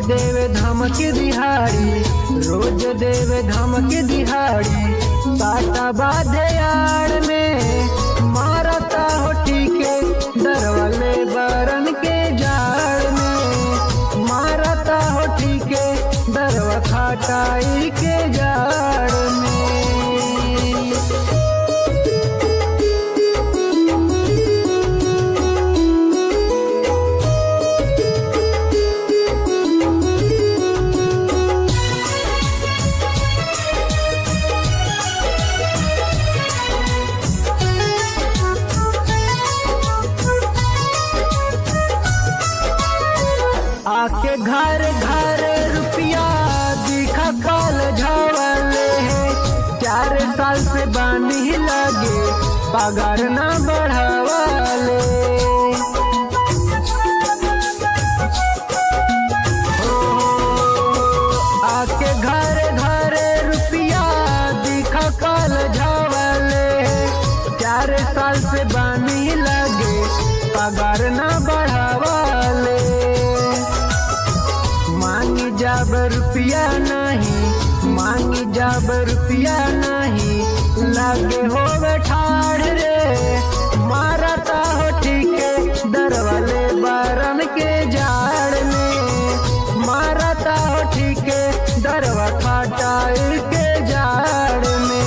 देवे धमकी दिहाड़ी, रोज देवे धमकी दिहाड़ी। साटा बाधे यार में मारता हो ठीके, दरवाले बरन के जाड़ में मारता हो ठीके, दरवा खाटाई के जाड़ में। आके घर घर रुपया दिखा काल झावले है। 4 साल से बानी लगे पगार ना बढ़ावले। आके घर घर रुपया दिखा काल झावले है। 4 साल से बानी लगे पगार ना बढ़ावले। मांगी जब रुपया नहीं, मांगी जब रुपया नहीं, लगे हो ठाड़ रे मारता हो ठीके, दरवाले बरन के जाड़ में मारता हो ठीके, दरवा खाटाई के जाड़ में।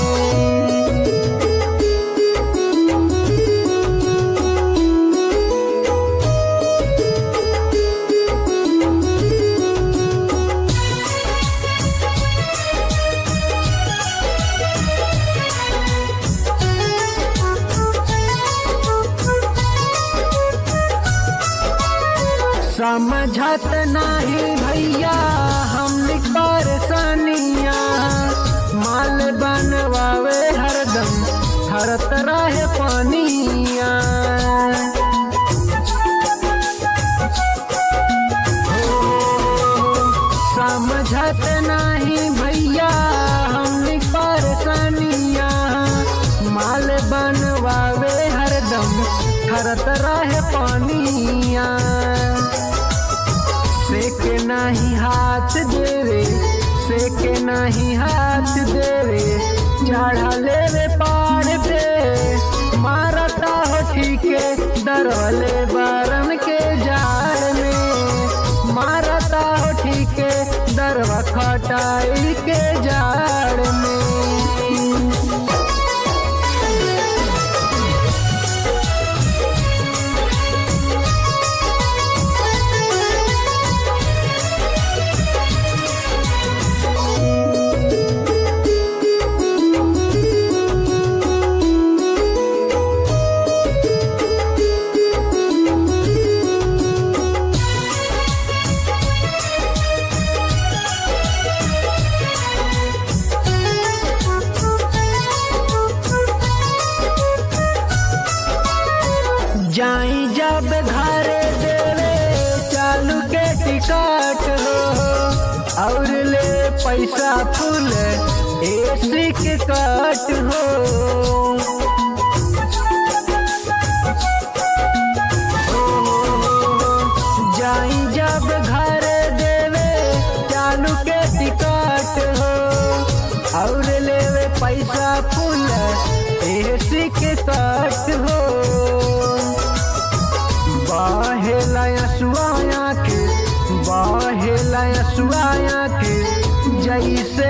समझत नहीं भैया हमने परेशानियाँ, माल बनवावे हरदम हरत रहे पानिया। समझत नहीं भैया हमने परेशानियाँ, माल बनवावे हरदम हरत रहे पानिया। सेके नहीं हाथ देवे, सेके नहीं हाथ देवे, चढ़ा लेवे पहाड़ पे मारता हो ठीके, दरवाले बरन के जाड़ में मारता हो ठीके, दरवा खटाई के जाड़ में। जाई जब घर देवे चालू के टिकट हो, और ले पैसा फुल एसी के कट हो। जाई जब घर देवे चालू के टिकट हो, और लेवे पैसा फुल एसी के कट हो। बाहेला सुआया के, बाहेला सुआया के, जैसे